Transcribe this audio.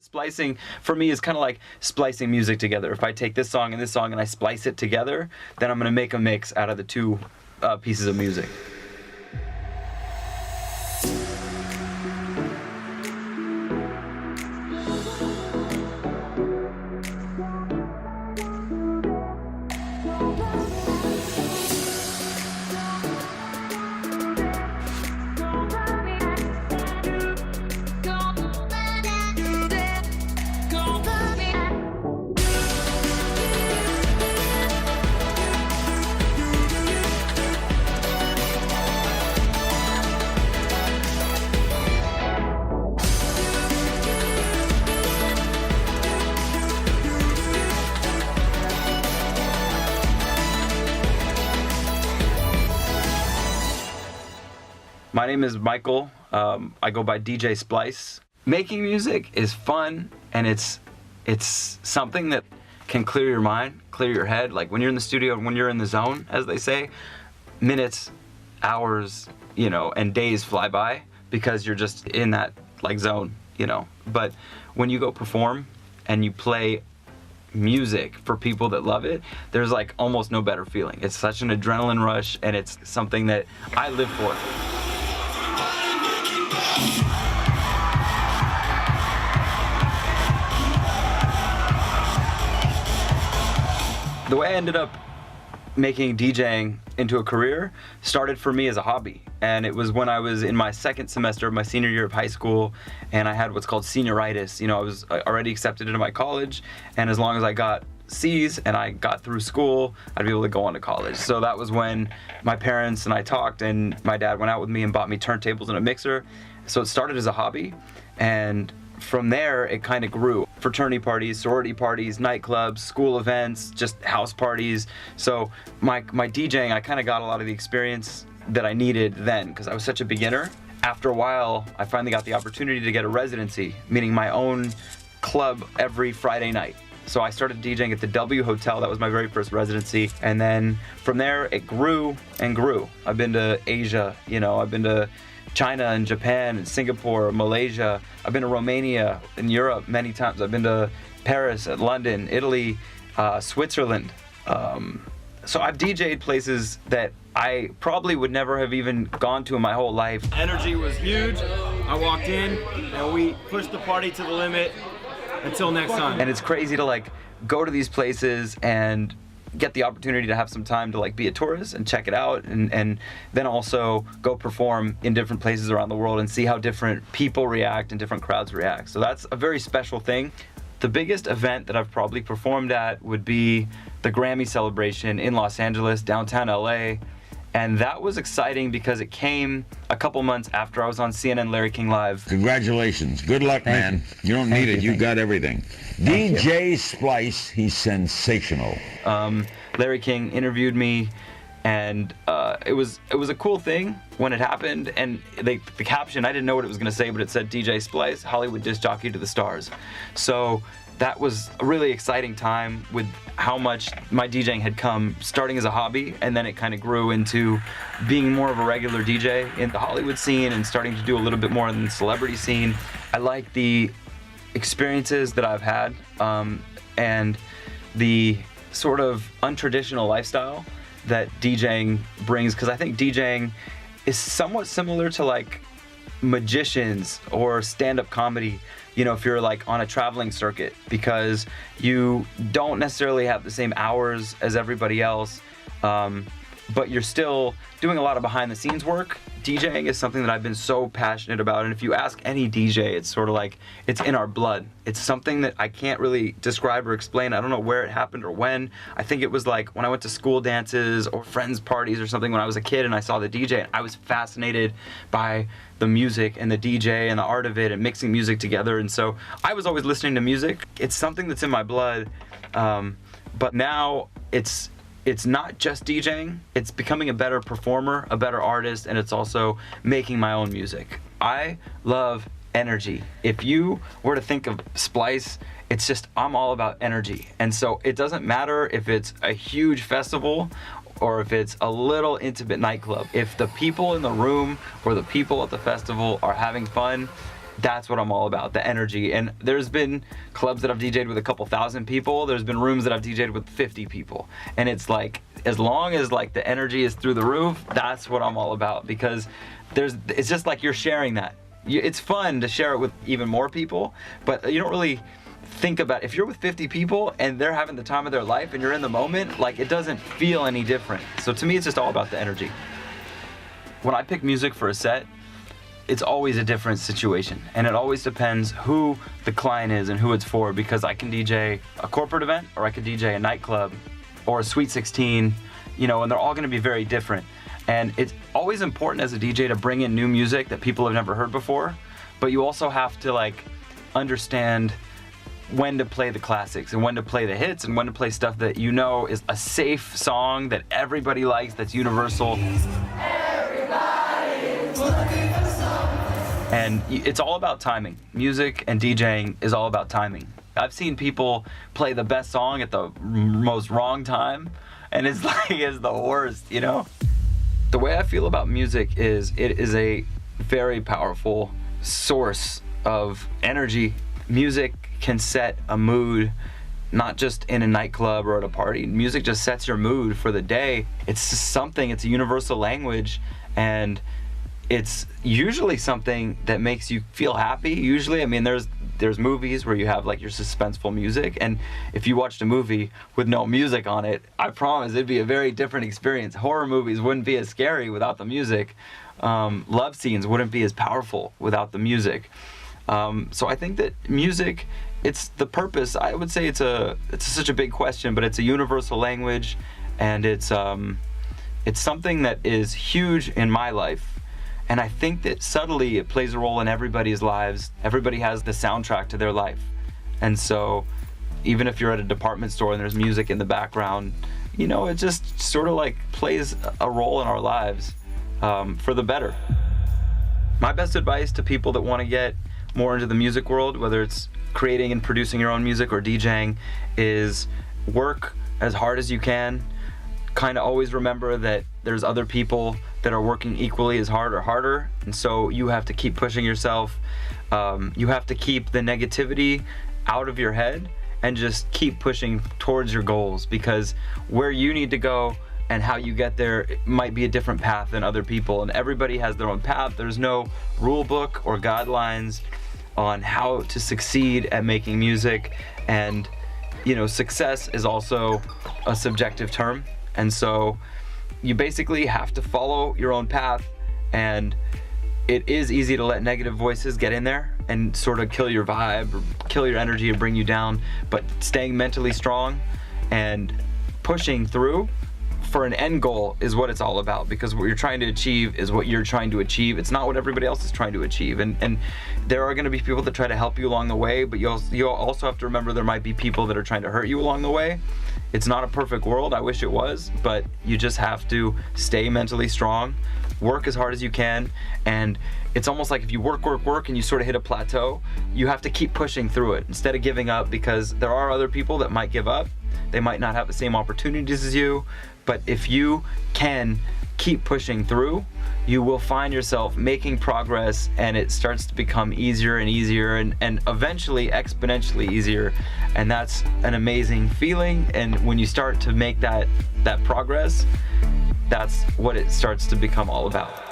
Splicing for me is kind of like splicing music together. If I take this song and I splice it together, then I'm going to make a mix out of the two pieces of music. My name is Michael. I go by DJ Splyce. Making music is fun, and it's something that can clear your mind, clear your head. Like when you're in the studio, when you're in the zone, as they say, minutes, hours, and days fly by because you're just in that like zone, But when you go perform and you play music for people that love it, there's like almost no better feeling. It's such an adrenaline rush, and it's something that I live for. The way I ended up making DJing into a career started for me as a hobby, and it was when I was in my second semester of my senior year of high school, and I had what's called senioritis. I was already accepted into my college, and as long as I got C's and I got through school, I'd be able to go on to college. So that was when my parents and I talked, and my dad went out with me and bought me turntables and a mixer. So it started as a hobby, and from there it kind of grew. Fraternity parties, sorority parties, nightclubs, school events, just house parties. So my DJing, I kind of got a lot of the experience that I needed then because I was such a beginner. After a while, I finally got the opportunity to get a residency, meaning my own club every Friday night. So I started DJing at the W Hotel. That was my very first residency. And then from there, it grew and grew. I've been to Asia, I've been to China and Japan and Singapore, Malaysia. I've been to Romania and Europe many times. I've been to Paris, London, Italy, Switzerland. So I've DJ'd places that I probably would never have even gone to in my whole life. Energy was huge. I walked in and we pushed the party to the limit until next time. And it's crazy to go to these places and get the opportunity to have some time to be a tourist and check it out, and then also go perform in different places around the world and see how different people react and different crowds react. So that's a very special thing. The biggest event that I've probably performed at would be the Grammy celebration in Los Angeles, downtown LA. And that was exciting because it came a couple months after I was on CNN Larry King Live. Congratulations. Good luck, man. You don't need it. You got everything. DJ Splyce, he's sensational. Larry King interviewed me, and it was a cool thing when it happened. And the caption, I didn't know what it was going to say, but it said DJ Splyce, Hollywood disc jockey to the stars. So that was a really exciting time with how much my DJing had come starting as a hobby, and then it kind of grew into being more of a regular DJ in the Hollywood scene and starting to do a little bit more in the celebrity scene. I like the experiences that I've had and the sort of untraditional lifestyle that DJing brings, because I think DJing is somewhat similar to magicians or stand-up comedy, if you're on a traveling circuit, because you don't necessarily have the same hours as everybody else, but you're still doing a lot of behind the scenes work. DJing is something that I've been so passionate about, and if you ask any DJ, it's sort of it's in our blood. It's something that I can't really describe or explain. I don't know where it happened or when. I think it was when I went to school dances or friends parties or something when I was a kid and I saw the DJ, and I was fascinated by the music and the DJ and the art of it and mixing music together. And so I was always listening to music. It's something that's in my blood, but now it's not just DJing, it's becoming a better performer, a better artist, and it's also making my own music. I love energy. If you were to think of Splyce, it's just, I'm all about energy. And so it doesn't matter if it's a huge festival or if it's a little intimate nightclub. If the people in the room or the people at the festival are having fun, That's what I'm all about, the energy. And there's been clubs that I've DJ'd with a couple thousand people. There's been rooms that I've DJ'd with 50 people. And it's like, as long as like the energy is through the roof, that's what I'm all about, because it's just like you're sharing that. It's fun to share it with even more people, but you don't really think about, if you're with 50 people and they're having the time of their life and you're in the moment, like it doesn't feel any different. So to me, it's just all about the energy. When I pick music for a set, it's always a different situation, and it always depends who the client is and who it's for, because I can DJ a corporate event, or I could DJ a nightclub or a Sweet 16, you know, and they're all going to be very different. And it's always important as a DJ to bring in new music that people have never heard before, but you also have to like understand when to play the classics and when to play the hits and when to play stuff that you know is a safe song that everybody likes, that's universal. And it's all about timing. Music and DJing is all about timing. I've seen people play the best song at the most wrong time, and it's like, it's the worst, you know? The way I feel about music is it is a very powerful source of energy. Music can set a mood, not just in a nightclub or at a party. Music just sets your mood for the day. It's something, it's a universal language, and it's usually something that makes you feel happy. Usually, I mean, there's movies where you have like your suspenseful music, and if you watched a movie with no music on it, I promise it'd be a very different experience. Horror movies wouldn't be as scary without the music. Love scenes wouldn't be as powerful without the music. So I think that music, it's the purpose. I would say it's such a big question, but it's a universal language, and it's something that is huge in my life. And I think that subtly it plays a role in everybody's lives. Everybody has the soundtrack to their life. And so even if you're at a department store and there's music in the background, you know, it just sort of like plays a role in our lives for the better. My best advice to people that want to get more into the music world, whether it's creating and producing your own music or DJing, is work as hard as you can. Kind of always remember that there's other people that are working equally as hard or harder, and so you have to keep pushing yourself. You have to keep the negativity out of your head and just keep pushing towards your goals, because where you need to go and how you get there might be a different path than other people, and everybody has their own path. There's no rule book or guidelines on how to succeed at making music, and you know, success is also a subjective term. And so you basically have to follow your own path, and it is easy to let negative voices get in there and sort of kill your vibe or kill your energy and bring you down, but staying mentally strong and pushing through for an end goal is what it's all about, because what you're trying to achieve is what you're trying to achieve. It's not what everybody else is trying to achieve, and there are going to be people that try to help you along the way, but you'll also have to remember there might be people that are trying to hurt you along the way. It's not a perfect world. I wish it was, but you just have to stay mentally strong, work as hard as you can, and it's almost like if you work and you sort of hit a plateau, you have to keep pushing through it instead of giving up, because there are other people that might give up. They might not have the same opportunities as you, but if you can keep pushing through, you will find yourself making progress, and it starts to become easier and easier, and eventually exponentially easier. And that's an amazing feeling. And when you start to make that progress, that's what it starts to become all about.